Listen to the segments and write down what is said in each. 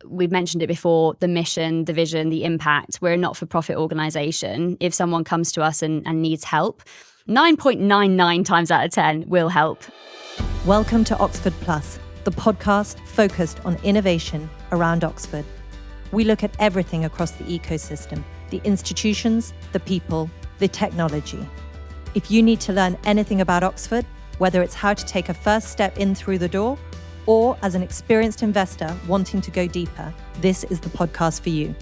We've mentioned it before, the mission, the vision, the impact. We're a not-for-profit organisation. If someone comes to us and needs help, 9.99 times out of 10 will help. Welcome to Oxford Plus, the podcast focused on innovation around Oxford. We look at everything across the ecosystem, the institutions, the people, the technology. If you need to learn anything about Oxford, whether it's how to take a first step in through the door, or as an experienced investor wanting to go deeper, this is the podcast for you.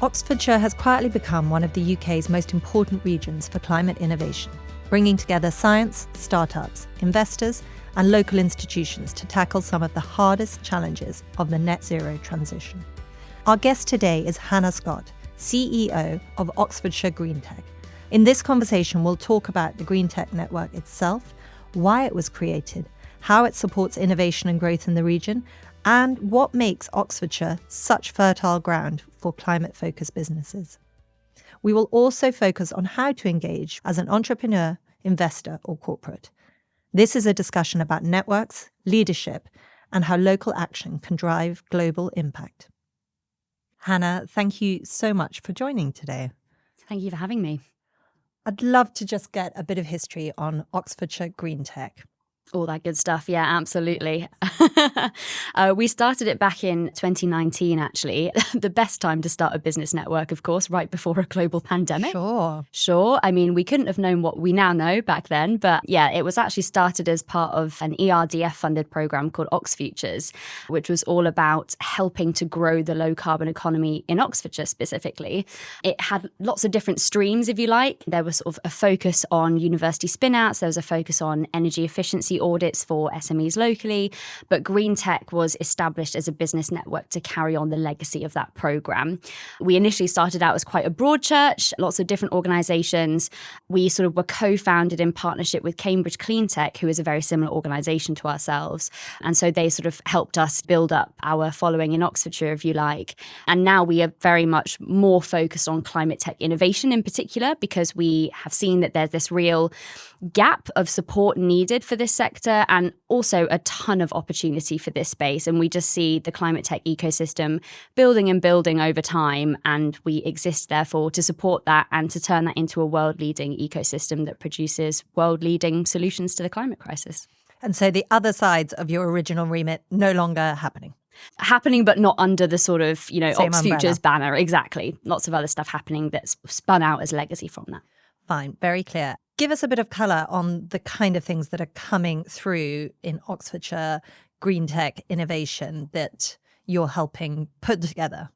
Oxfordshire has quietly become one of the UK's most important regions for climate innovation, bringing together science, startups, investors, and local institutions to tackle some of the hardest challenges of the net zero transition. Our guest today is Hannah Scott, CEO of Oxfordshire Greentech. In this conversation, we'll talk about the Greentech network itself, why it was created, how it supports innovation and growth in the region, and what makes Oxfordshire such fertile ground for climate-focused businesses. We will also focus on how to engage as an entrepreneur, investor, or corporate. This is a discussion about networks, leadership, and how local action can drive global impact. Hannah, thank you so much for joining today. Thank you for having me. I'd love to just get a bit of history on Oxfordshire Greentech. All that good stuff. Yeah, absolutely. We started it back in 2019, actually. The best time to start a business network, of course, right before a global pandemic. Sure. I mean, we couldn't have known what we now know back then. But yeah, it was actually started as part of an ERDF-funded program called Oxfutures, which was all about helping to grow the low-carbon economy in Oxfordshire specifically. It had lots of different streams, if you like. There was sort of a focus on university spin-outs. There was a focus on energy efficiency audits for SMEs locally, but Greentech was established as a business network to carry on the legacy of that program. We initially started out as quite a broad church, lots of different organisations. We sort of were co-founded in partnership with Cambridge Cleantech, who is a very similar organisation to ourselves. And so they sort of helped us build up our following in Oxfordshire, if you like. And now we are very much more focused on climate tech innovation in particular, because we have seen that there's this real gap of support needed for this sector and also a ton of opportunity for this space. And we just see the climate tech ecosystem building and building over time. And we exist, therefore, to support that and to turn that into a world-leading ecosystem that produces world-leading solutions to the climate crisis. And so the other sides of your original remit no longer happening, but not under the sort of, Oxfutures umbrella. banner. Exactly. Lots of other stuff happening that's spun out as legacy from that. Fine, very clear. Give us a bit of colour on the kind of things that are coming through in Oxfordshire Greentech innovation that you're helping put together.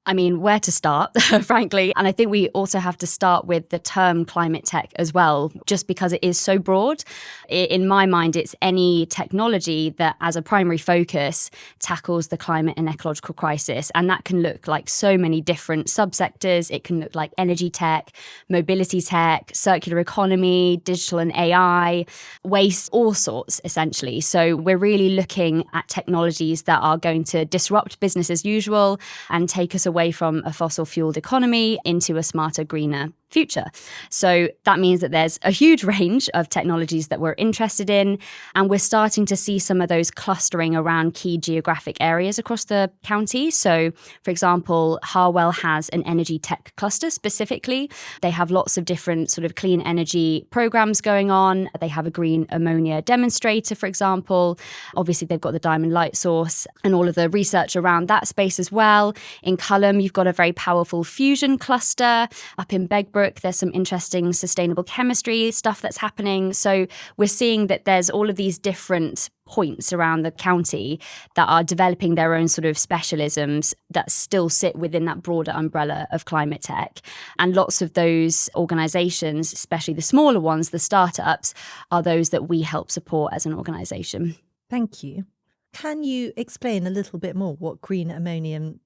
I mean, where to start, frankly. And I think we also have to start with the term climate tech as well, just because it is so broad. In my mind, it's any technology that as a primary focus tackles the climate and ecological crisis. And that can look like so many different subsectors. It can look like energy tech, mobility tech, circular economy, digital and AI, waste, all sorts, essentially. So we're really looking at technologies that are going to disrupt business as usual and take us away from a fossil-fueled economy into a smarter, greener future. So that means that there's a huge range of technologies that we're interested in, and we're starting to see some of those clustering around key geographic areas across the county. So, for example, Harwell has an energy tech cluster specifically. They have lots of different sort of clean energy programs going on. They have a green ammonia demonstrator, for example. Obviously, they've got the diamond light source and all of the research around that space as well. In Culham, you've got a very powerful fusion cluster. Up in Begbroke, there's some interesting sustainable chemistry stuff that's happening. So we're seeing that there's all of these different points around the county that are developing their own sort of specialisms that still sit within that broader umbrella of climate tech. And lots of those organisations, especially the smaller ones, the startups, are those that we help support as an organisation. Thank you. Can you explain a little bit more what green ammonium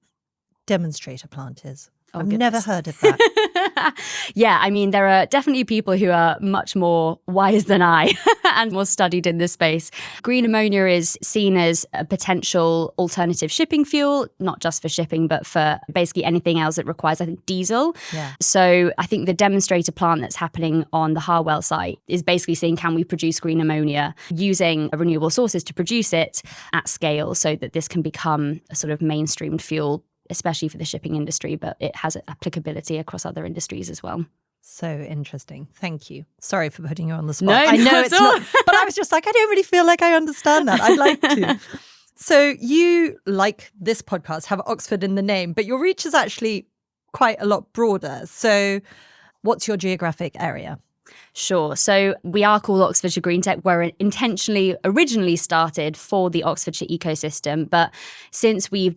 demonstrator plant is? I've never heard of that. Yeah, I mean, there are definitely people who are much more wise than I and more studied in this space. Green ammonia is seen as a potential alternative shipping fuel, not just for shipping, but for basically anything else that requires, I think, diesel. Yeah. So I think the demonstrator plant that's happening on the Harwell site is basically saying, can we produce green ammonia using renewable sources to produce it at scale so that this can become a sort of mainstreamed fuel, especially for the shipping industry, but it has applicability across other industries as well. So interesting. Thank you. Sorry for putting you on the spot. No, I know not it's at all. not, but I was just like, I don't really feel like I understand that. I'd like to. So you, like this podcast, have Oxford in the name, but your reach is actually quite a lot broader. So what's your geographic area? Sure. So we are called Oxfordshire Greentech. We're originally started for the Oxfordshire ecosystem. But since we've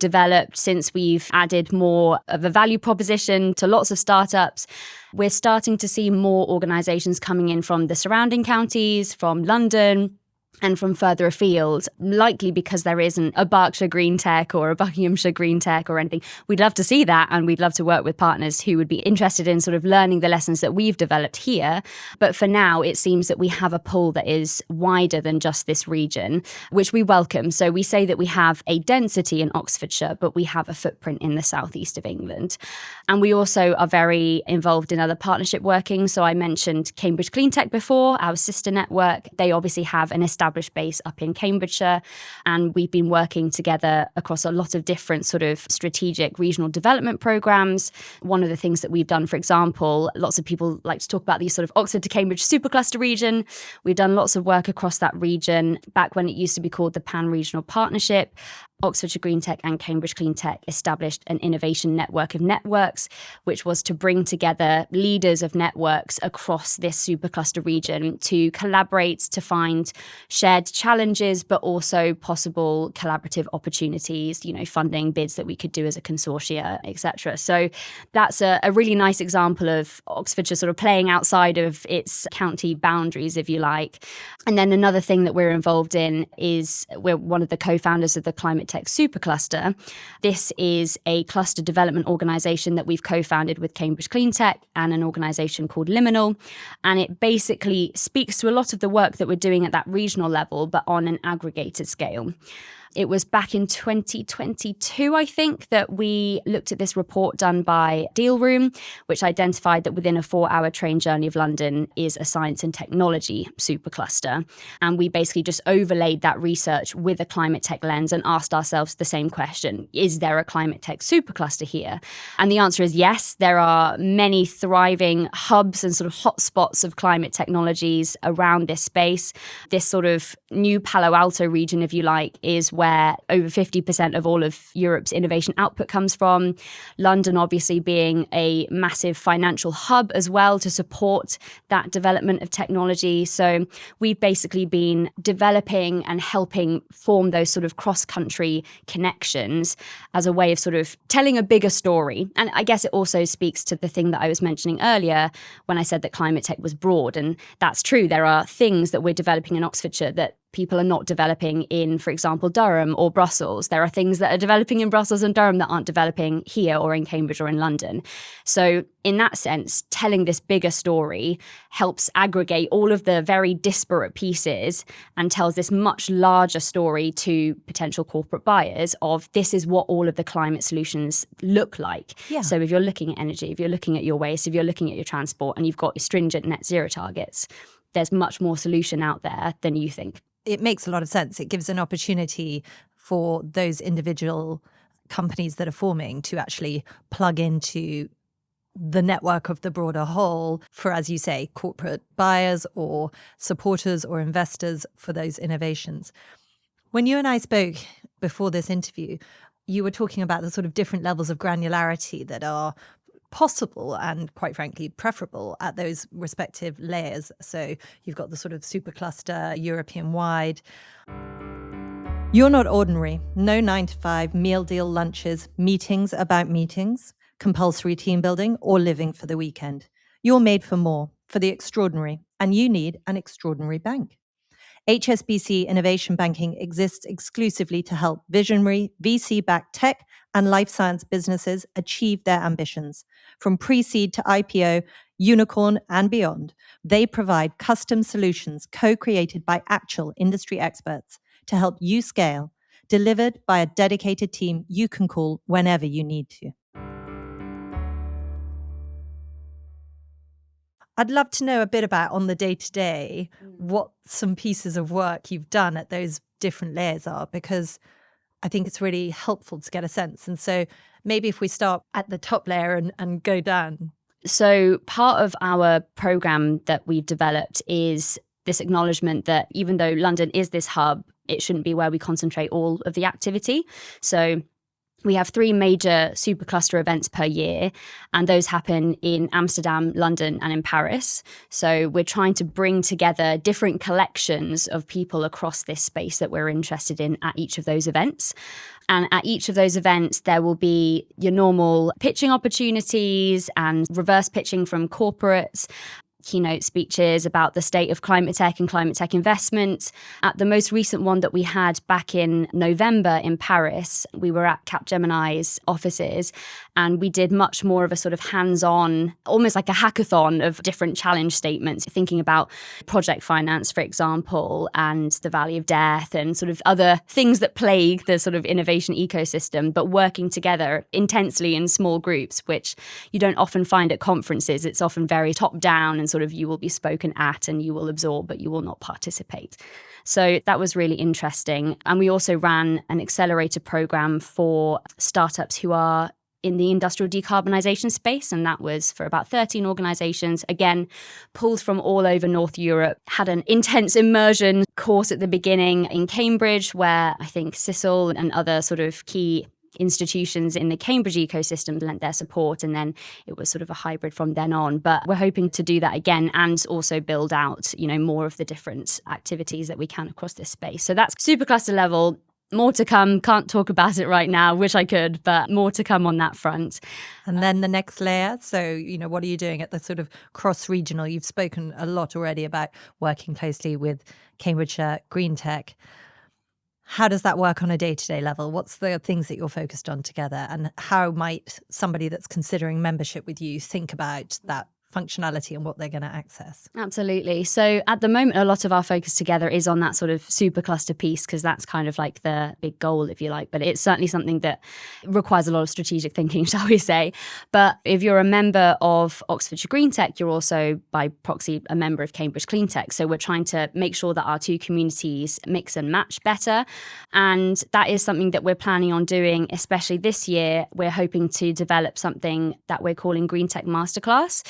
added more of a value proposition to lots of startups, we're starting to see more organisations coming in from the surrounding counties, from London, and from further afield, likely because there isn't a Berkshire Greentech or a Buckinghamshire Greentech or anything. We'd love to see that, and we'd love to work with partners who would be interested in sort of learning the lessons that we've developed here. But for now, it seems that we have a pool that is wider than just this region, which we welcome. So we say that we have a density in Oxfordshire, but we have a footprint in the southeast of England. And we also are very involved in other partnership working. So I mentioned Cambridge Cleantech before, our sister network. They obviously have an established base up in Cambridgeshire, and we've been working together across a lot of different sort of strategic regional development programs. One of the things that we've done, for example, lots of people like to talk about the sort of Oxford to Cambridge SuperCluster region. We've done lots of work across that region back when it used to be called the Pan-Regional Partnership. Oxfordshire Greentech and Cambridge Cleantech established an innovation network of networks, which was to bring together leaders of networks across this supercluster region to collaborate, to find shared challenges, but also possible collaborative opportunities, funding bids that we could do as a consortia, etc. So that's a really nice example of Oxfordshire sort of playing outside of its county boundaries, if you like. And then another thing that we're involved in is we're one of the co-founders of the Climate Tech SuperCluster. This is a cluster development organisation that we've co-founded with Cambridge Cleantech and an organisation called Liminal. And it basically speaks to a lot of the work that we're doing at that regional level, but on an aggregated scale. It was back in 2022, I think, that we looked at this report done by Deal Room, which identified that within a 4-hour train journey of London is a science and technology supercluster. And we basically just overlaid that research with a climate tech lens and asked ourselves the same question: is there a climate tech supercluster here? And the answer is yes. There are many thriving hubs and sort of hotspots of climate technologies around this space. This sort of new Palo Alto region, if you like, is where over 50% of all of Europe's innovation output comes from. London obviously being a massive financial hub as well to support that development of technology. So we've basically been developing and helping form those sort of cross-country connections as a way of sort of telling a bigger story. And I guess it also speaks to the thing that I was mentioning earlier when I said that climate tech was broad. And that's true. There are things that we're developing in Oxfordshire that people are not developing in, for example, Durham or Brussels. There are things that are developing in Brussels and Durham that aren't developing here or in Cambridge or in London. So in that sense, telling this bigger story helps aggregate all of the very disparate pieces and tells this much larger story to potential corporate buyers of this is what all of the climate solutions look like. Yeah. So if you're looking at energy, if you're looking at your waste, if you're looking at your transport, and you've got your stringent net zero targets, there's much more solution out there than you think. It makes a lot of sense. It gives an opportunity for those individual companies that are forming to actually plug into the network of the broader whole for, as you say, corporate buyers or supporters or investors for those innovations. When you and I spoke before this interview, you were talking about the sort of different levels of granularity that are possible and, quite frankly, preferable at those respective layers. So you've got the sort of supercluster, European-wide. You're not ordinary. No 9-to-5 meal deal lunches, meetings about meetings, compulsory team building, or living for the weekend. You're made for more, for the extraordinary, and you need an extraordinary bank. HSBC Innovation Banking exists exclusively to help visionary, VC-backed tech and life science businesses achieve their ambitions. From pre-seed to IPO, unicorn and beyond, they provide custom solutions co-created by actual industry experts to help you scale, delivered by a dedicated team you can call whenever you need to. I'd love to know a bit about, on the day-to-day, what some pieces of work you've done at those different layers are, because I think it's really helpful to get a sense. And so maybe if we start at the top layer and go down. So part of our program that we've developed is this acknowledgement that even though London is this hub, it shouldn't be where we concentrate all of the activity. So we have 3 major supercluster events per year, and those happen in Amsterdam, London, and in Paris. So we're trying to bring together different collections of people across this space that we're interested in at each of those events. And at each of those events, there will be your normal pitching opportunities and reverse pitching from corporates, keynote speeches about the state of climate tech and climate tech investment. At the most recent one that we had back in November in Paris, we were at Capgemini's offices, and we did much more of a sort of hands-on, almost like a hackathon of different challenge statements, thinking about project finance, for example, and the valley of death and sort of other things that plague the sort of innovation ecosystem, but working together intensely in small groups, which you don't often find at conferences. It's often very top-down and sort of you will be spoken at and you will absorb, but you will not participate. So that was really interesting. And we also ran an accelerator program for startups who are in the industrial decarbonisation space. And that was for about 13 organisations, again, pulled from all over North Europe, had an intense immersion course at the beginning in Cambridge, where I think CISL and other sort of key institutions in the Cambridge ecosystem lent their support, and then it was sort of a hybrid from then on. But we're hoping to do that again and also build out, more of the different activities that we can across this space. So that's supercluster level. More to come. Can't talk about it right now. Wish I could, but more to come on that front. And then the next layer. So, what are you doing at the sort of cross-regional? You've spoken a lot already about working closely with Cambridgeshire Greentech. How does that work on a day-to-day level? What's the things that you're focused on together? And how might somebody that's considering membership with you think about that functionality and what they're going to access? Absolutely. So at the moment, a lot of our focus together is on that sort of supercluster piece, because that's kind of like the big goal, if you like. But it's certainly something that requires a lot of strategic thinking, shall we say. But if you're a member of Oxfordshire Greentech, you're also by proxy a member of Cambridge Cleantech. So we're trying to make sure that our two communities mix and match better. And that is something that we're planning on doing, especially this year. We're hoping to develop something that we're calling Greentech Masterclass.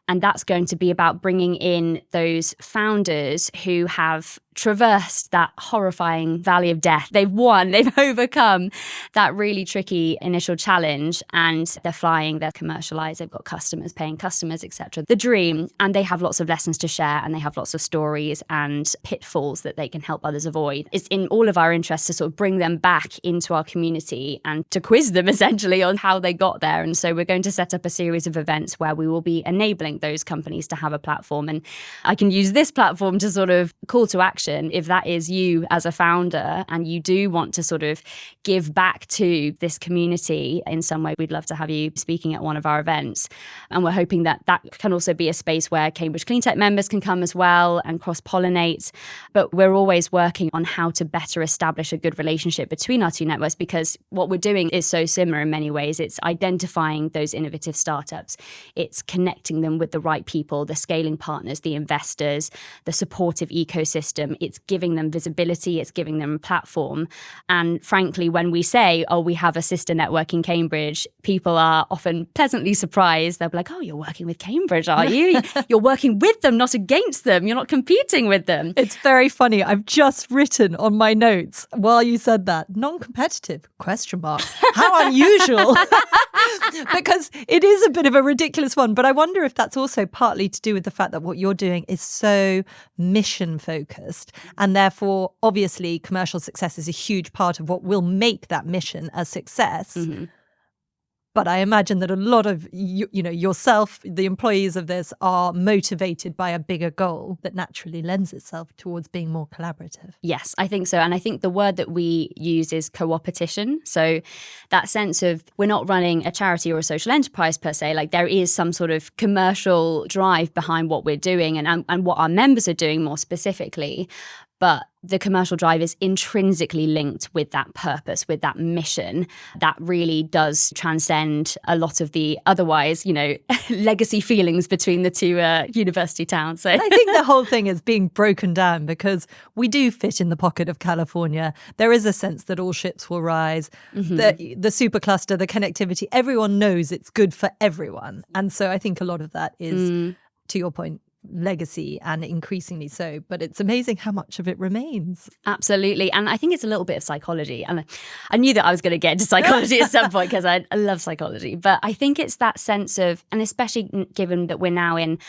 And that's going to be about bringing in those founders who have traversed that horrifying valley of death. They've won, they've overcome that really tricky initial challenge, and they're flying, they're commercialized, they've got customers, paying customers, etc. The dream, and they have lots of lessons to share, and they have lots of stories and pitfalls that they can help others avoid. It's in all of our interests to sort of bring them back into our community and to quiz them essentially on how they got there. And so we're going to set up a series of events where we will be enabling those companies to have a platform. And I can use this platform to sort of call to action. If that is you as a founder and you do want to sort of give back to this community in some way, we'd love to have you speaking at one of our events. And we're hoping that that can also be a space where Cambridge Cleantech members can come as well and cross-pollinate. But we're always working on how to better establish a good relationship between our two networks, because what we're doing is so similar in many ways. It's identifying those innovative startups. It's connecting them with the right people, the scaling partners, the investors, the supportive ecosystem. It's giving them visibility, it's giving them a platform. And frankly, when we say, oh, we have a sister network in Cambridge, people are often pleasantly surprised. They'll be like, oh, you're working with Cambridge, are you? You're working with them, not against them. You're not competing with them. It's very funny. I've just written on my notes while you said that, non-competitive, ? How unusual. Because it is a bit of a ridiculous one, but I wonder if that's also partly to do with the fact that what you're doing is so mission focused, and therefore obviously commercial success is a huge part of what will make that mission a success. Mm-hmm. But I imagine that a lot of yourself, the employees of this, are motivated by a bigger goal that naturally lends itself towards being more collaborative. Yes, I think so. And I think the word that we use is co-opetition. So that sense of we're not running a charity or a social enterprise per se, like there is some sort of commercial drive behind what we're doing and what our members are doing more specifically. But the commercial drive is intrinsically linked with that purpose, with that mission that really does transcend a lot of the otherwise, legacy feelings between the two university towns. So I think the whole thing is being broken down because we do fit in the pocket of California. There is a sense that all ships will rise, the supercluster, the connectivity, everyone knows it's good for everyone. And so I think a lot of that is, to your point, legacy and increasingly so, but it's amazing how much of it remains. Absolutely. And I think it's a little bit of psychology. And I knew that I was going to get into psychology at some point because I love psychology. But I think it's that sense of, and especially given that we're now in,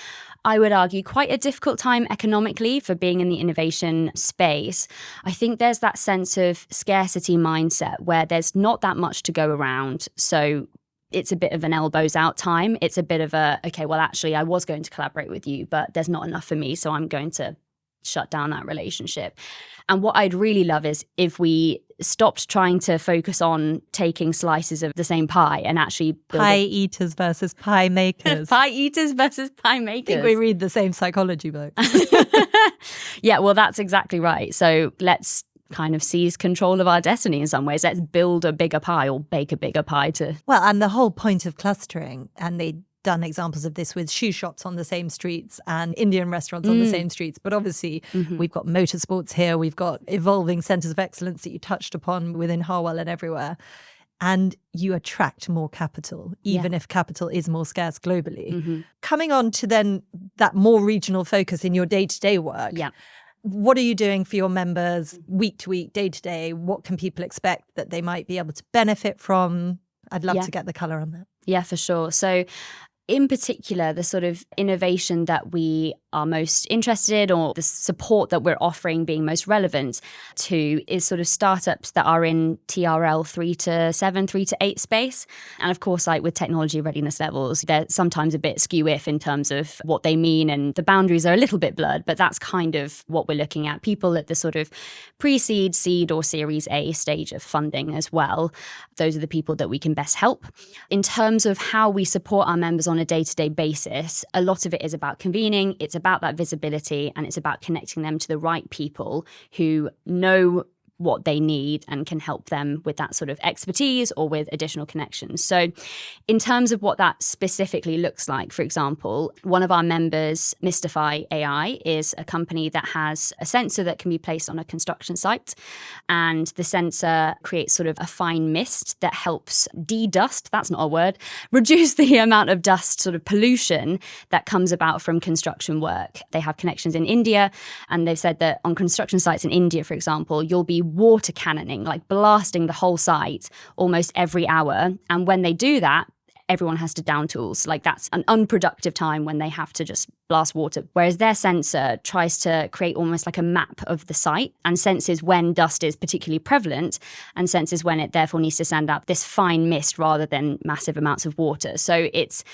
I would argue, quite a difficult time economically for being in the innovation space. I think there's that sense of scarcity mindset where there's not that much to go around. So it's a bit of an elbows out time. It's a bit of a, okay, well, actually, I was going to collaborate with you, but there's not enough for me. So I'm going to shut down that relationship. And what I'd really love is if we stopped trying to focus on taking slices of the same pie and actually pie eaters versus pie makers. Pie eaters versus pie makers. I think we read the same psychology book. Yeah, well, that's exactly right. So let's kind of seize control of our destiny in some ways. Let's build a bigger pie or bake a bigger pie to... Well, and the whole point of clustering, and they've done examples of this with shoe shops on the same streets and Indian restaurants on the same streets. But obviously, we've got motorsports here. We've got evolving centres of excellence that you touched upon within Harwell and everywhere. And you attract more capital, even if capital is more scarce globally. Coming on to then that more regional focus in your day-to-day work. Yeah. What are you doing for your members week to week, day to day? What can people expect that they might be able to benefit from? I'd love to get the colour on that. Yeah, for sure. So in particular, the sort of innovation that we are most interested in or the support that we're offering being most relevant to is sort of startups that are in TRL 3 to 7, 3 to 8 space. And of course, like with technology readiness levels, they're sometimes a bit skew-if in terms of what they mean and the boundaries are a little bit blurred, but that's kind of what we're looking at. People at the sort of pre-seed, seed or Series A stage of funding as well. Those are the people that we can best help. In terms of how we support our members on a day-to-day basis, a lot of it is about convening, it's about that visibility, and it's about connecting them to the right people who know what they need and can help them with that sort of expertise or with additional connections. So in terms of what that specifically looks like, for example, one of our members, Mystify AI, is a company that has a sensor that can be placed on a construction site. And the sensor creates sort of a fine mist that helps de-dust, that's not a word, reduce the amount of dust sort of pollution that comes about from construction work. They have connections in India, and they've said that on construction sites in India, for example, you'll be water cannoning, like blasting the whole site almost every hour. And when they do that, everyone has to down tools. Like that's an unproductive time when they have to just blast water. Whereas their sensor tries to create almost like a map of the site and senses when dust is particularly prevalent and senses when it therefore needs to send out this fine mist rather than massive amounts of water. So it's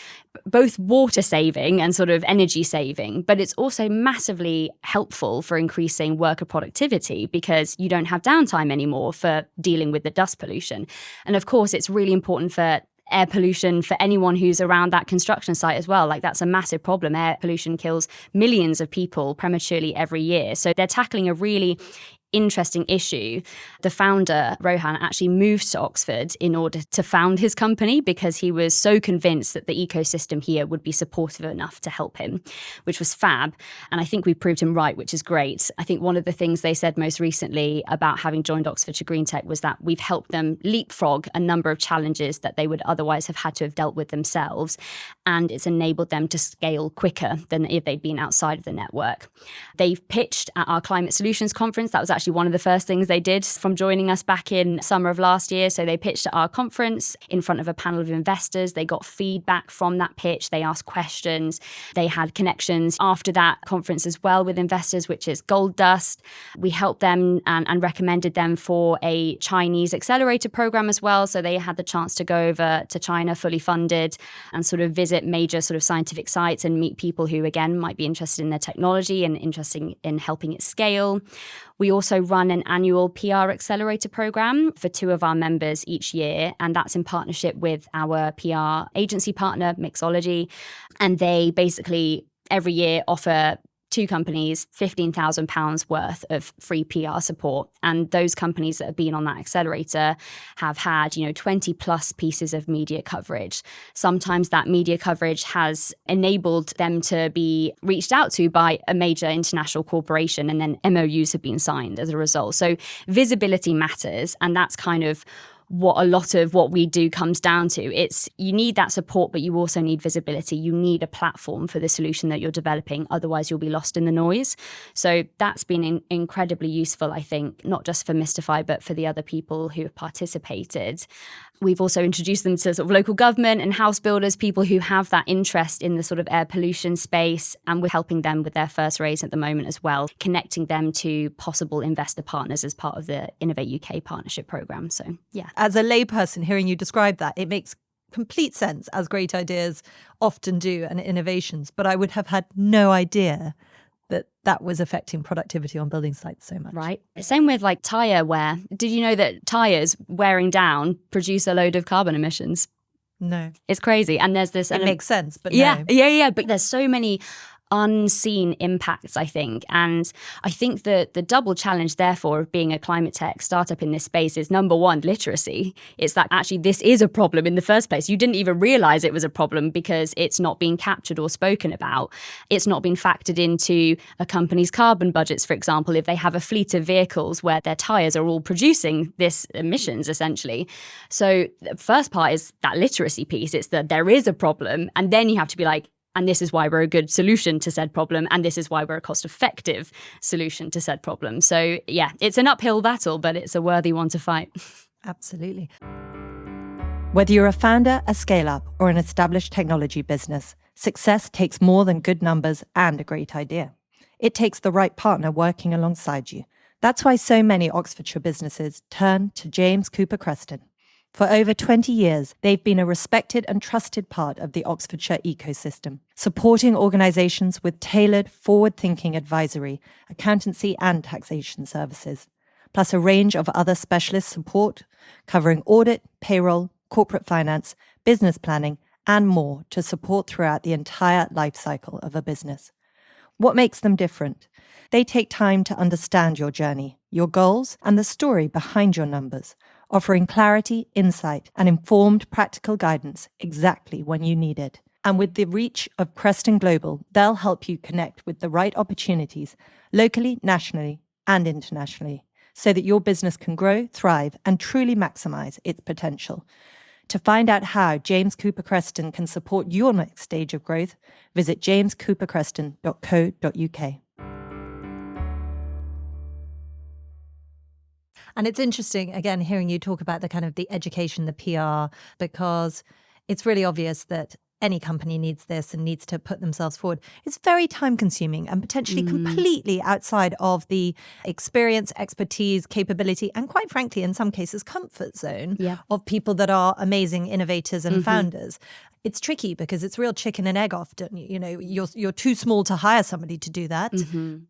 both water saving and sort of energy saving, but it's also massively helpful for increasing worker productivity because you don't have downtime anymore for dealing with the dust pollution. And of course, it's really important for air pollution for anyone who's around that construction site as well. Like that's a massive problem. Air pollution kills millions of people prematurely every year. So they're tackling a really interesting issue. The founder, Rohan, actually moved to Oxford in order to found his company because he was so convinced that the ecosystem here would be supportive enough to help him, which was fab. And I think we proved him right, which is great. I think one of the things they said most recently about having joined Oxfordshire Greentech was that we've helped them leapfrog a number of challenges that they would otherwise have had to have dealt with themselves. And it's enabled them to scale quicker than if they'd been outside of the network. They've pitched at our Climate Solutions conference. That was actually actually one of the first things they did from joining us back in summer of last year. So they pitched at our conference in front of a panel of investors. They got feedback from that pitch. They asked questions. They had connections after that conference as well with investors, which is gold dust. We helped them and recommended them for a Chinese accelerator program as well. So they had the chance to go over to China fully funded and sort of visit major sort of scientific sites and meet people who, again, might be interested in their technology and interested in helping it scale. We also run an annual PR accelerator program for 2 of our members each year, and that's in partnership with our PR agency partner, Mixology. And they basically every year offer 2 companies £15,000 worth of free PR support. And those companies that have been on that accelerator have had, 20 plus pieces of media coverage. Sometimes that media coverage has enabled them to be reached out to by a major international corporation, and then MOUs have been signed as a result. So visibility matters, and that's kind of what a lot of what we do comes down to. It's you need that support, but you also need visibility. You need a platform for the solution that you're developing. Otherwise, you'll be lost in the noise. So that's been incredibly useful, I think, not just for Mystify, but for the other people who have participated. We've also introduced them to sort of local government and house builders, people who have that interest in the sort of air pollution space, and we're helping them with their first raise at the moment as well, connecting them to possible investor partners as part of the Innovate UK partnership program. So, yeah. As a layperson, hearing you describe that, it makes complete sense, as great ideas often do and innovations, but I would have had no idea that was affecting productivity on building sites so much. Right. Same with like tyre wear. Did you know that tyres wearing down produce a load of carbon emissions? No. It's crazy. And there's this... It makes sense, but yeah, no. Yeah. But there's so many unseen impacts, I think. And I think that the double challenge, therefore, of being a climate tech startup in this space is, number one, literacy. It's that actually this is a problem in the first place. You didn't even realize it was a problem because it's not being captured or spoken about. It's not been factored into a company's carbon budgets, for example, if they have a fleet of vehicles where their tyres are all producing this emissions, essentially. So the first part is that literacy piece. It's that there is a problem. And then you have to be like, and this is why we're a good solution to said problem. And this is why we're a cost-effective solution to said problem. So yeah, it's an uphill battle, but it's a worthy one to fight. Absolutely. Whether you're a founder, a scale-up, or an established technology business, success takes more than good numbers and a great idea. It takes the right partner working alongside you. That's why so many Oxfordshire businesses turn to James Cooper Creston. For over 20 years, they've been a respected and trusted part of the Oxfordshire ecosystem, supporting organisations with tailored, forward-thinking advisory, accountancy and taxation services, plus a range of other specialist support covering audit, payroll, corporate finance, business planning, and more to support throughout the entire life cycle of a business. What makes them different? They take time to understand your journey, your goals, and the story behind your numbers, offering clarity, insight, and informed practical guidance exactly when you need it. And with the reach of Creston Global, they'll help you connect with the right opportunities locally, nationally, and internationally, so that your business can grow, thrive, and truly maximize its potential. To find out how James Cooper Creston can support your next stage of growth, visit jamescoopercreston.co.uk. And it's interesting, again, hearing you talk about the kind of the education, the PR, because it's really obvious that any company needs this and needs to put themselves forward. It's very time consuming and potentially completely outside of the experience, expertise, capability, and quite frankly, in some cases, comfort zone of people that are amazing innovators and founders. It's tricky because it's real chicken and egg often. You know, you're too small to hire somebody to do that,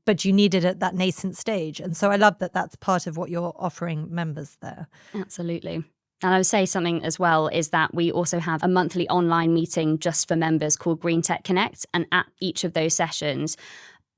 but you need it at that nascent stage. And so I love that that's part of what you're offering members there. Absolutely. And I would say something as well is that we also have a monthly online meeting just for members called Greentech Connect. And at each of those sessions,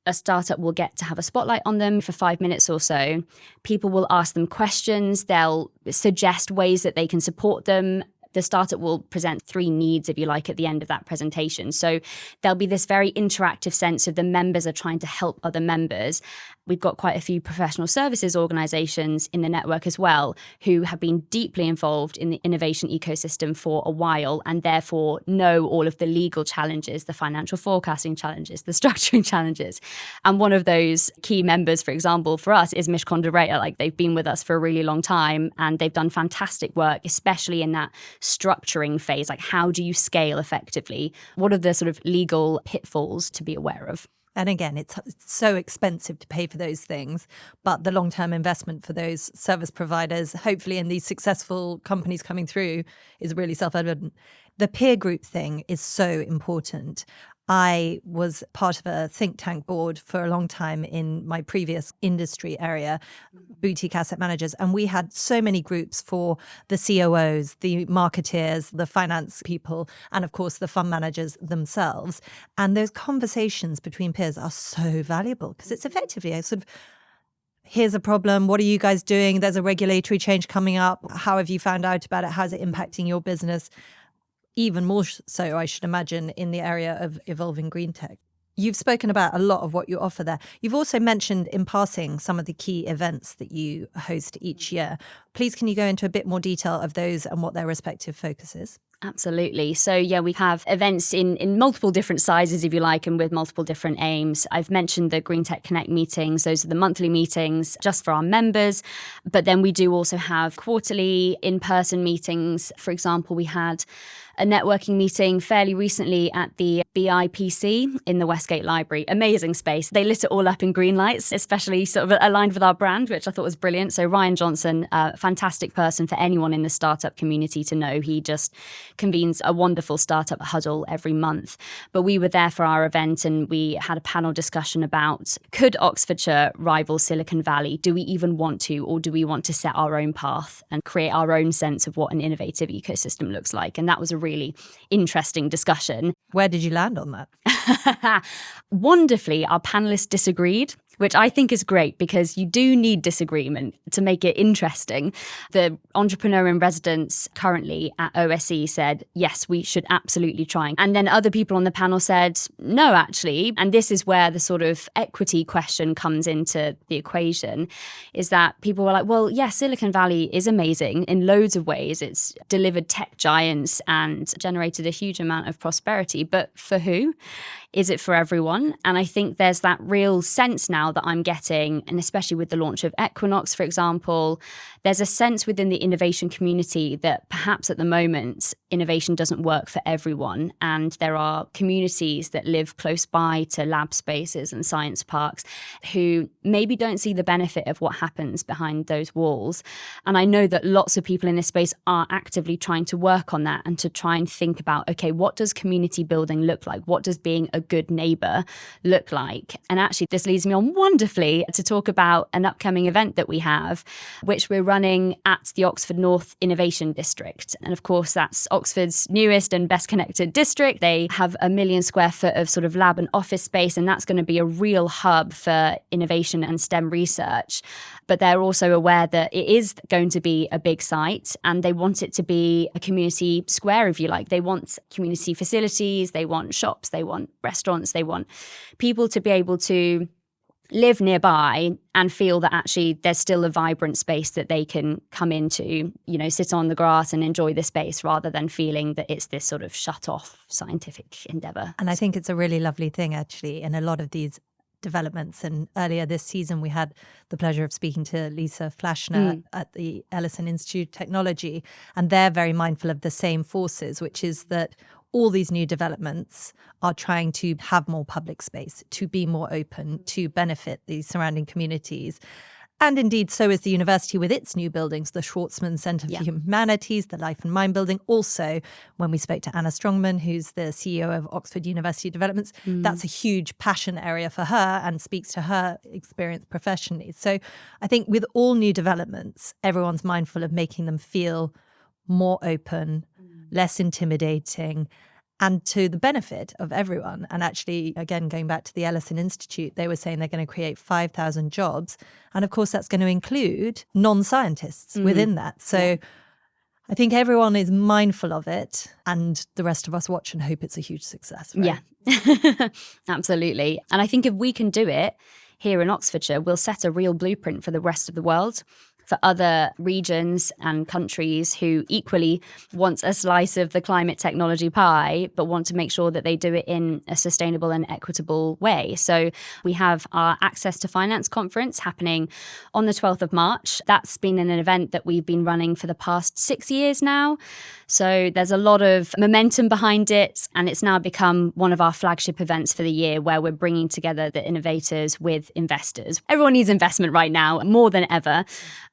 a startup will get to have a spotlight on them for 5 minutes or so. People will ask them questions. They'll suggest ways that they can support them. The startup will present 3 needs, if you like, at the end of that presentation. So there'll be this very interactive sense of the members are trying to help other members. We've got quite a few professional services organisations in the network as well who have been deeply involved in the innovation ecosystem for a while and therefore know all of the legal challenges, the financial forecasting challenges, the structuring challenges. And one of those key members, for example, for us is Mishkonda Raya. Like, they've been with us for a really long time and they've done fantastic work, especially in that structuring phase. Like, how do you scale effectively? What are the sort of legal pitfalls to be aware of? And again, it's so expensive to pay for those things, but the long-term investment for those service providers, hopefully in these successful companies coming through, is really self-evident. The peer group thing is so important. I was part of a think tank board for a long time in my previous industry area, boutique asset managers, and we had so many groups for the COOs, the marketeers, the finance people, and of course the fund managers themselves. And those conversations between peers are so valuable because it's effectively a sort of, here's a problem, what are you guys doing? There's a regulatory change coming up. How have you found out about it? How's it impacting your business? Even more so, I should imagine, in the area of evolving green tech. You've spoken about a lot of what you offer there. You've also mentioned in passing some of the key events that you host each year. Please, can you go into a bit more detail of those and what their respective focus is? Absolutely. So yeah, we have events in multiple different sizes, if you like, and with multiple different aims. I've mentioned the Green Tech Connect meetings. Those are the monthly meetings just for our members. But then we do also have quarterly in-person meetings. For example, we had a networking meeting fairly recently at the BIPC in the Westgate Library. Amazing space. They lit it all up in green lights, especially sort of aligned with our brand, which I thought was brilliant. So Ryan Johnson, a fantastic person for anyone in the startup community to know. He just convenes a wonderful startup huddle every month. But we were there for our event and we had a panel discussion about, could Oxfordshire rival Silicon Valley? Do we even want to, or do we want to set our own path and create our own sense of what an innovative ecosystem looks like? And that was a really interesting discussion. Where did you land on that? Wonderfully, our panelists disagreed, which I think is great because you do need disagreement to make it interesting. The entrepreneur in residence currently at OSE said, yes, we should absolutely try. And then other people on the panel said, no, actually. And this is where the sort of equity question comes into the equation, is that people were like, well, yeah, Silicon Valley is amazing in loads of ways. It's delivered tech giants and generated a huge amount of prosperity. But for who? Is it for everyone? And I think there's that real sense now that I'm getting, and especially with the launch of Equinox, for example, there's a sense within the innovation community that perhaps at the moment, innovation doesn't work for everyone. And there are communities that live close by to lab spaces and science parks who maybe don't see the benefit of what happens behind those walls. And I know that lots of people in this space are actively trying to work on that and to try and think about, okay, what does community building look like? What does being a good neighbour look like? And actually, this leads me on wonderfully to talk about an upcoming event that we have, which we're running at the Oxford North Innovation District. And of course, that's Oxford's newest and best connected district. They have 1 million square foot of sort of lab and office space, and that's going to be a real hub for innovation and STEM research. But they're also aware that it is going to be a big site and they want it to be a community square, if you like. They want community facilities, they want shops, they want restaurants, they want people to be able to live nearby and feel that actually there's still a vibrant space that they can come into, you know, sit on the grass and enjoy the space rather than feeling that it's this sort of shut off scientific endeavour. And I think it's a really lovely thing, actually, in a lot of these developments. And earlier this season, we had the pleasure of speaking to Lisa Flashner at the Ellison Institute of Technology. And they're very mindful of the same forces, which is that all these new developments are trying to have more public space, to be more open, to benefit the surrounding communities. And indeed, so is the university with its new buildings, the Schwarzman Centre for Humanities, the Life and Mind Building. Also, when we spoke to Anna Strongman, who's the CEO of Oxford University Developments, that's a huge passion area for her and speaks to her experience professionally. So I think with all new developments, everyone's mindful of making them feel more open, less intimidating, and to the benefit of everyone. And actually, again, going back to the Ellison Institute, they were saying they're going to create 5,000 jobs. And of course, that's going to include non-scientists within that. So I think everyone is mindful of it, and the rest of us watch and hope it's a huge success. Right? Yeah, absolutely. And I think if we can do it, here in Oxfordshire will set a real blueprint for the rest of the world, for other regions and countries who equally want a slice of the climate technology pie, but want to make sure that they do it in a sustainable and equitable way. So we have our Access to Finance conference happening on the 12th of March. That's been an event that we've been running for the past 6 years now. So there's a lot of momentum behind it, and it's now become one of our flagship events for the year, where we're bringing together the innovators with investors. Everyone needs investment right now, more than ever.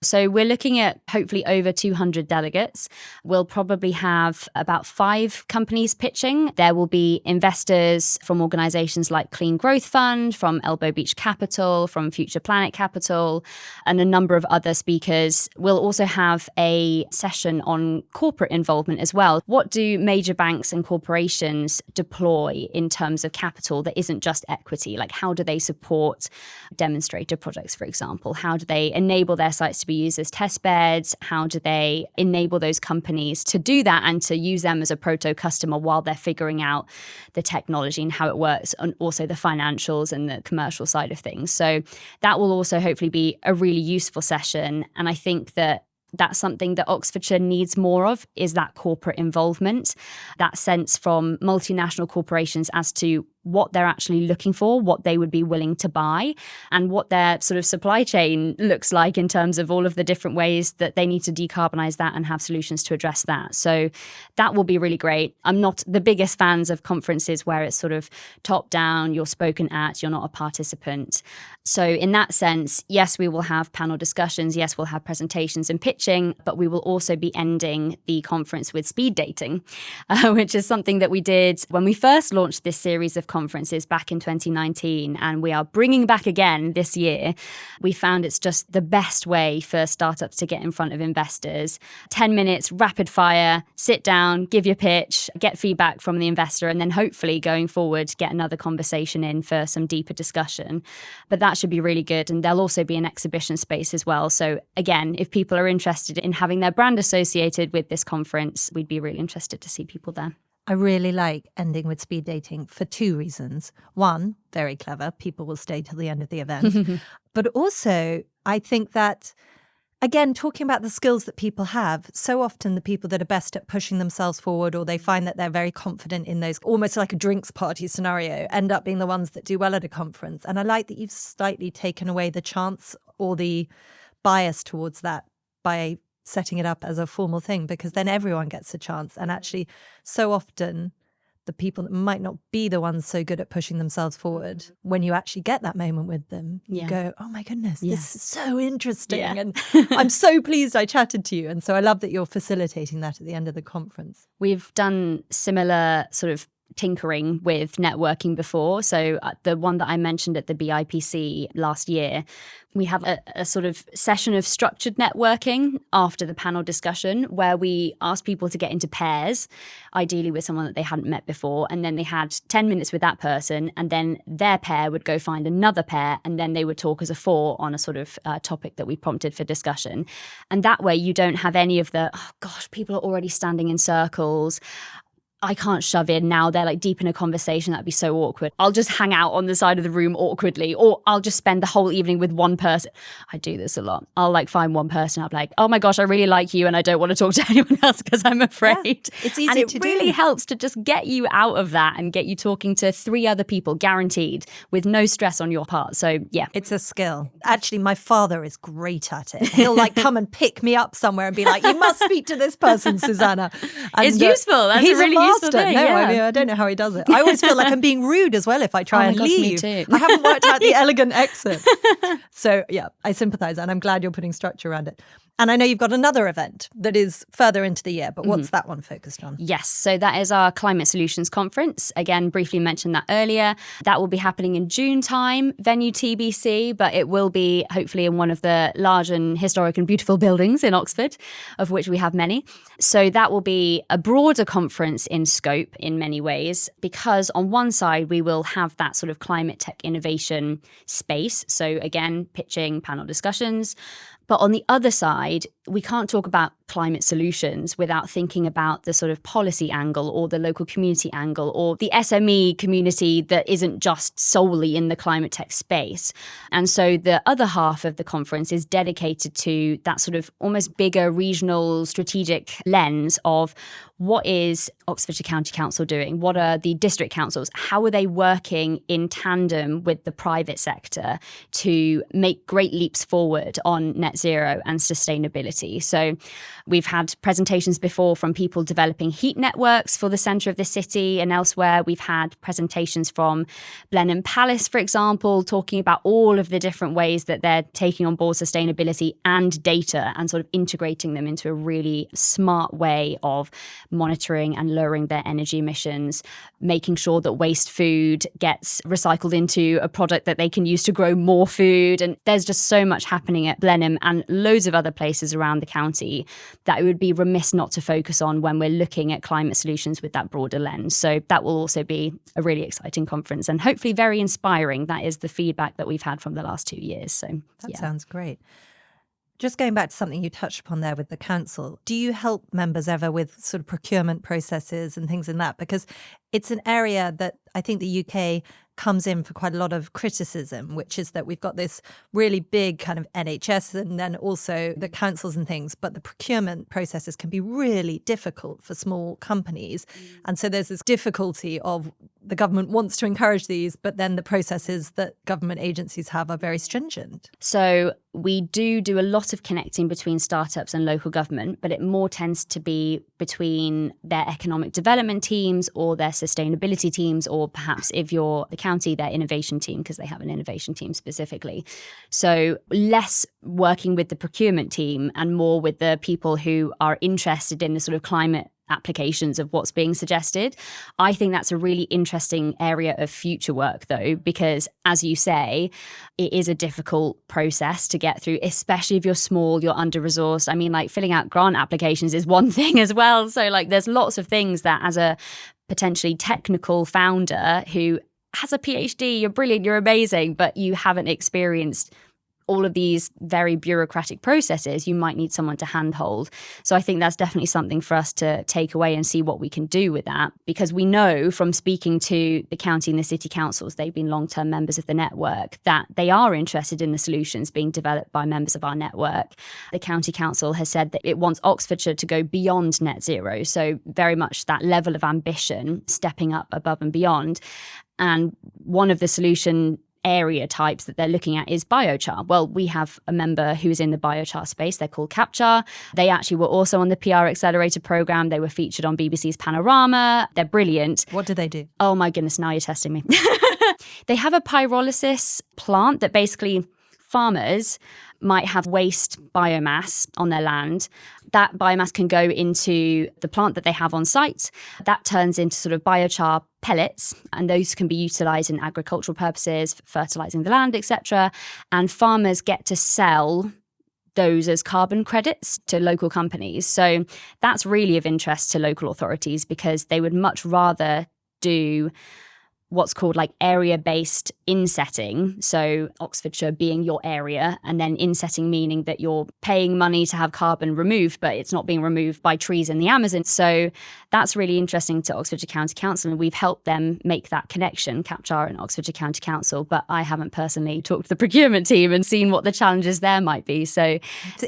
So we're looking at hopefully over 200 delegates. We'll probably have about 5 companies pitching. There will be investors from organizations like Clean Growth Fund, from Elbow Beach Capital, from Future Planet Capital, and a number of other speakers. We'll also have a session on corporate involvement as well. What do major banks and corporations deploy in terms of capital that isn't just equity? Like, how do they support demonstrator projects, for example? How do they enable their sites to be used as test beds? How do they enable those companies to do that and to use them as a proto customer while they're figuring out the technology and how it works, and also the financials and the commercial side of things? So that will also hopefully be a really useful session. And I think that that's something that Oxfordshire needs more of, is that corporate involvement, that sense from multinational corporations as to what they're actually looking for, what they would be willing to buy, and what their sort of supply chain looks like in terms of all of the different ways that they need to decarbonize that and have solutions to address that. So that will be really great. I'm not the biggest fans of conferences where it's sort of top down, you're spoken at, you're not a participant. So in that sense, yes, we will have panel discussions, yes, we'll have presentations and pitching, but we will also be ending the conference with speed dating, which is something that we did when we first launched this series of conferences back in 2019, and we are bringing back again this year. We found it's just the best way for startups to get in front of investors. 10 minutes, rapid fire, sit down, give your pitch, get feedback from the investor, and then hopefully going forward, get another conversation in for some deeper discussion. But that should be really good. And there'll also be an exhibition space as well. So again, if people are interested in having their brand associated with this conference, we'd be really interested to see people there. I really like ending with speed dating for 2 reasons. One, very clever. People will stay till the end of the event. But also, I think that, again, talking about the skills that people have, so often the people that are best at pushing themselves forward, or they find that they're very confident in those, almost like a drinks party scenario, end up being the ones that do well at a conference. And I like that you've slightly taken away the chance or the bias towards that by setting it up as a formal thing, because then everyone gets a chance. And actually, so often the people that might not be the ones so good at pushing themselves forward, when you actually get that moment with them, you go, oh my goodness, this is so interesting. And I'm so pleased I chatted to you. And so I love that you're facilitating that at the end of the conference. We've done similar sort of tinkering with networking before. So the one that I mentioned at the BIPC last year, we have a sort of session of structured networking after the panel discussion, where we asked people to get into pairs, ideally with someone that they hadn't met before. And then they had 10 minutes with that person, and then their pair would go find another pair, and then they would talk as a 4 on a sort of topic that we prompted for discussion. And that way you don't have any of the, oh gosh, people are already standing in circles, I can't shove in now, they're like deep in a conversation, that'd be so awkward. I'll just hang out on the side of the room awkwardly, or I'll just spend the whole evening with one person. I do this a lot. I'll like find one person, I'm like, oh my gosh, I really like you and I don't want to talk to anyone else because I'm afraid. Yeah, it's easy and it to really do. helps to just get you out of that and get you talking to 3 other people, guaranteed, with no stress on your part. So yeah. It's a skill. Actually, my father is great at it. He'll like come and pick me up somewhere and be like, you must speak to this person, Susannah. And, it's useful. That's he's a really useful thing. No, Yeah. I mean, I don't know how he does it. I always feel like I'm being rude as well if I try and gosh, me leave. too. I haven't worked out the elegant exit. So yeah, I sympathise, and I'm glad you're putting structure around it. And I know you've got another event that is further into the year, but what's that one focused on? Yes, so that is our Climate Solutions Conference. Again, briefly mentioned that earlier. That will be happening in June time, venue TBC, but it will be hopefully in one of the large and historic and beautiful buildings in Oxford, of which we have many. So that will be a broader conference in scope in many ways, because on one side, we will have that sort of climate tech innovation space. So again, pitching, panel discussions. But on the other side, we can't talk about climate solutions without thinking about the sort of policy angle or the local community angle or the SME community that isn't just solely in the climate tech space. And so the other half of the conference is dedicated to that sort of almost bigger regional strategic lens of what is Oxfordshire County Council doing? What are the district councils? How are they working in tandem with the private sector to make great leaps forward on net zero and sustainability? So we've had presentations before from people developing heat networks for the centre of the city and elsewhere. We've had presentations from Blenheim Palace, for example, talking about all of the different ways that they're taking on board sustainability and data and sort of integrating them into a really smart way of monitoring and lowering their energy emissions, making sure that waste food gets recycled into a product that they can use to grow more food. And there's just so much happening at Blenheim and loads of other places around the county that it would be remiss not to focus on when we're looking at climate solutions with that broader lens. So that will also be a really exciting conference and hopefully very inspiring. That is the feedback that we've had from the last 2 years. So that sounds great. Just going back to something you touched upon there with the council, do you help members ever with sort of procurement processes and things in that? Because it's an area that I think the UK comes in for quite a lot of criticism, which is that we've got this really big kind of NHS and then also the councils and things, but the procurement processes can be really difficult for small companies. And so there's this difficulty of the government wants to encourage these, but then the processes that government agencies have are very stringent. So we do a lot of connecting between startups and local government, but it more tends to be between their economic development teams or their sustainability teams, or perhaps if you're the county, their innovation team, because they have an innovation team specifically. So less working with the procurement team and more with the people who are interested in the sort of climate applications of what's being suggested. I think that's a really interesting area of future work, though, because as you say, it is a difficult process to get through, especially if you're small, you're under-resourced. I mean, like filling out grant applications is one thing as well. So like there's lots of things that as a potentially technical founder who has a PhD, you're brilliant, you're amazing, but you haven't experienced all of these very bureaucratic processes, you might need someone to handhold. So I think that's definitely something for us to take away and see what we can do with that. Because we know from speaking to the county and the city councils, they've been long-term members of the network, that they are interested in the solutions being developed by members of our network. The county council has said that it wants Oxfordshire to go beyond net zero. So very much that level of ambition, stepping up above and beyond. And one of the solution area types that they're looking at is biochar. Well, we have a member who's in the biochar space. They're called Capchar. They actually were also on the PR Accelerator program. They were featured on BBC's Panorama. They're brilliant. What do they do? Oh my goodness, now you're testing me. They have a pyrolysis plant that basically farmers might have waste biomass on their land. That biomass can go into the plant that they have on site. That turns into sort of biochar pellets, and those can be utilised in agricultural purposes, fertilising the land, etc. And farmers get to sell those as carbon credits to local companies. So that's really of interest to local authorities because they would much rather do what's called like area-based insetting. So Oxfordshire being your area, and then insetting meaning that you're paying money to have carbon removed, but it's not being removed by trees in the Amazon. So that's really interesting to Oxfordshire County Council, and we've helped them make that connection, Capchar and Oxfordshire County Council. But I haven't personally talked to the procurement team and seen what the challenges there might be. So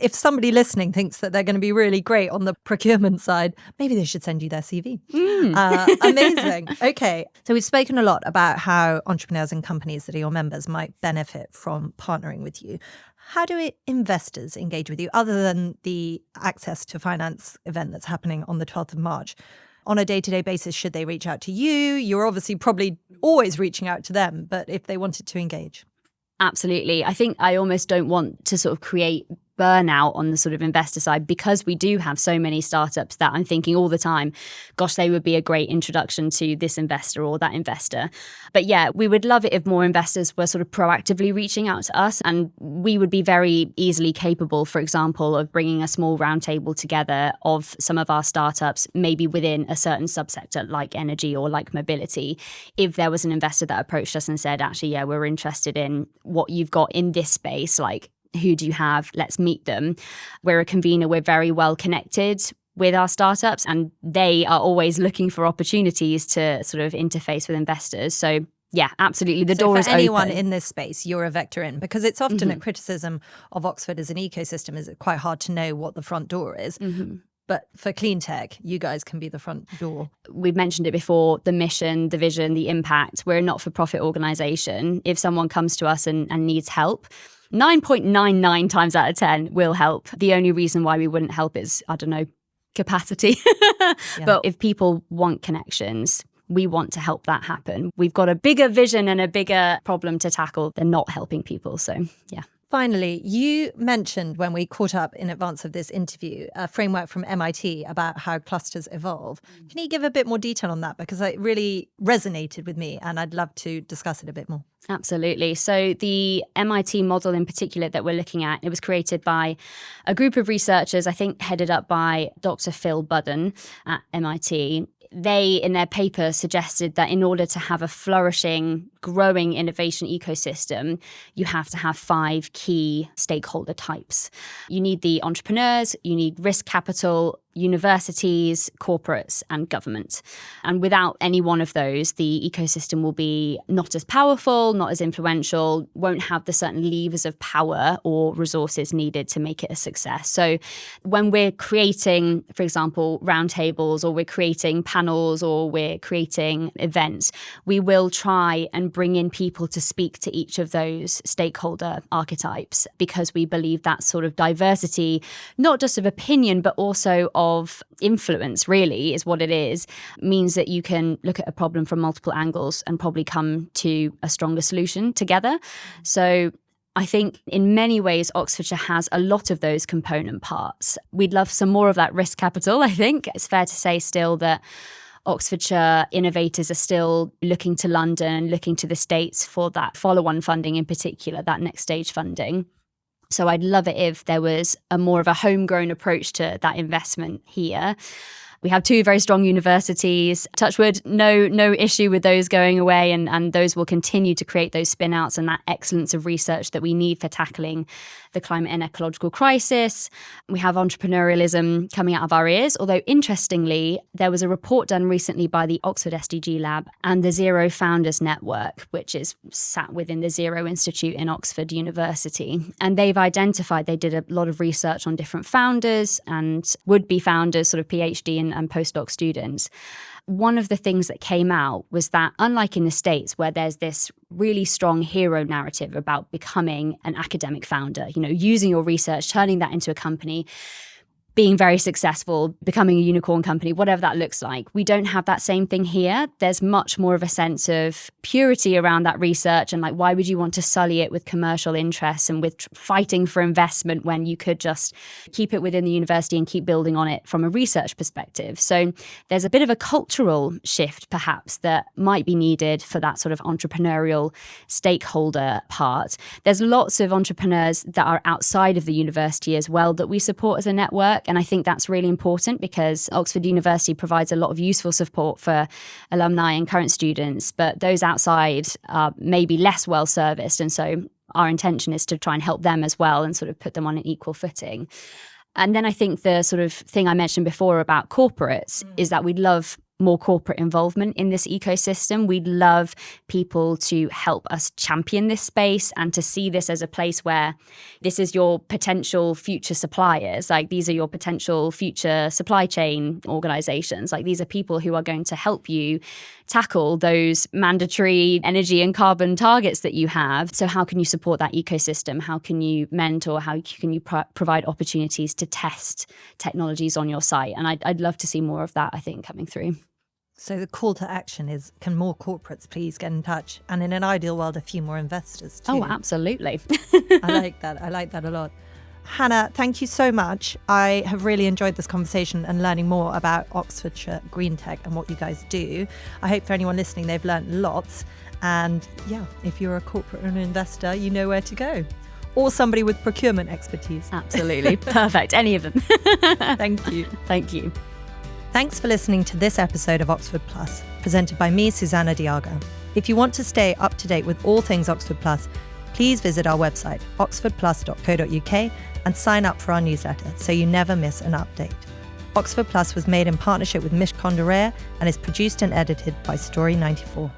if somebody listening thinks that they're going to be really great on the procurement side, maybe they should send you their CV. Amazing. Okay. So we've spoken a lot about how entrepreneurs and companies that are your members might benefit from partnering with you. How do investors engage with you other than the access to finance event that's happening on the 12th of March? On a day-to-day basis, should they reach out to you? You're obviously probably always reaching out to them, but if they wanted to engage. Absolutely. I think I almost don't want to sort of create burnout on the sort of investor side because we do have so many startups that I'm thinking all the time, gosh, they would be a great introduction to this investor or that investor. But yeah, we would love it if more investors were sort of proactively reaching out to us, and we would be very easily capable, for example, of bringing a small roundtable together of some of our startups, maybe within a certain subsector like energy or like mobility. If there was an investor that approached us and said, actually, yeah, we're interested in what you've got in this space, like Who do you have? Let's meet them. We're a convener. We're very well connected with our startups, and they are always looking for opportunities to sort of interface with investors. So yeah, absolutely. The door is open. For anyone in this space, you're a vector in, because it's often a criticism of Oxford as an ecosystem is quite hard to know what the front door is. But for Cleantech, you guys can be the front door. We've mentioned it before, the mission, the vision, the impact. We're a not-for-profit organisation. If someone comes to us and needs help, 9.99 times out of 10 will help. The only reason why we wouldn't help is, I don't know, capacity. But if people want connections, we want to help that happen. We've got a bigger vision and a bigger problem to tackle than not helping people. So, yeah. Finally, you mentioned when we caught up in advance of this interview, a framework from MIT about how clusters evolve. Can you give a bit more detail on that? Because it really resonated with me and I'd love to discuss it a bit more. Absolutely. So the MIT model in particular that we're looking at, it was created by a group of researchers, I think headed up by Dr. Phil Budden at MIT. They, in their paper, suggested that in order to have a flourishing, growing innovation ecosystem, you have to have 5 key stakeholder types. You need the entrepreneurs, you need risk capital, universities, corporates, and government. And without any one of those, the ecosystem will be not as powerful, not as influential, won't have the certain levers of power or resources needed to make it a success. So when we're creating, for example, roundtables, or we're creating panels, or we're creating events, we will try and bring in people to speak to each of those stakeholder archetypes, because we believe that sort of diversity, not just of opinion, but also of influence, really, is what it is, means that you can look at a problem from multiple angles and probably come to a stronger solution together. So I think in many ways, Oxfordshire has a lot of those component parts. We'd love some more of that risk capital, I think. It's fair to say still that Oxfordshire innovators are still looking to London, looking to the States for that follow-on funding in particular, that next stage funding. So I'd love it if there was a more of a homegrown approach to that investment here. We have 2 very strong universities. Touch wood, no issue with those going away, and those will continue to create those spin-outs and that excellence of research that we need for tackling the climate and ecological crisis. We have entrepreneurialism coming out of our ears, although interestingly, there was a report done recently by the Oxford SDG Lab and the Zero Founders Network, which is sat within the Zero Institute in Oxford University. And they've identified, they did a lot of research on different founders and would-be founders, sort of PhD and postdoc students. One of the things that came out was that, unlike in the States, where there's this really strong hero narrative about becoming an academic founder, using your research, turning that into a company, being very successful, becoming a unicorn company, whatever that looks like. We don't have that same thing here. There's much more of a sense of purity around that research, and why would you want to sully it with commercial interests and with fighting for investment when you could just keep it within the university and keep building on it from a research perspective. So there's a bit of a cultural shift perhaps that might be needed for that sort of entrepreneurial stakeholder part. There's lots of entrepreneurs that are outside of the university as well that we support as a network. And I think that's really important, because Oxford University provides a lot of useful support for alumni and current students, but those outside are maybe less well serviced. And so our intention is to try and help them as well and sort of put them on an equal footing. And then I think the sort of thing I mentioned before about corporates is that we'd love more corporate involvement in this ecosystem. We'd love people to help us champion this space and to see this as a place where this is your potential future suppliers. These are your potential future supply chain organizations. These are people who are going to help you tackle those mandatory energy and carbon targets that you have. So how can you support that ecosystem? How can you mentor? How can you provide opportunities to test technologies on your site? And I'd love to see more of that, I think, coming through. So the call to action is, can more corporates please get in touch? And in an ideal world, a few more investors too. Oh, absolutely. I like that. I like that a lot. Hannah, thank you so much. I have really enjoyed this conversation and learning more about Oxfordshire Greentech and what you guys do. I hope for anyone listening, they've learned lots. And yeah, if you're a corporate or an investor, you know where to go. Or somebody with procurement expertise. Absolutely. Perfect. Any of them. Thank you. Thank you. Thanks for listening to this episode of Oxford Plus, presented by me, Susannah de Jager. If you want to stay up to date with all things Oxford Plus, please visit our website, oxfordplus.co.uk, and sign up for our newsletter so you never miss an update. Oxford Plus was made in partnership with Mishcon de Rare and is produced and edited by Story 94.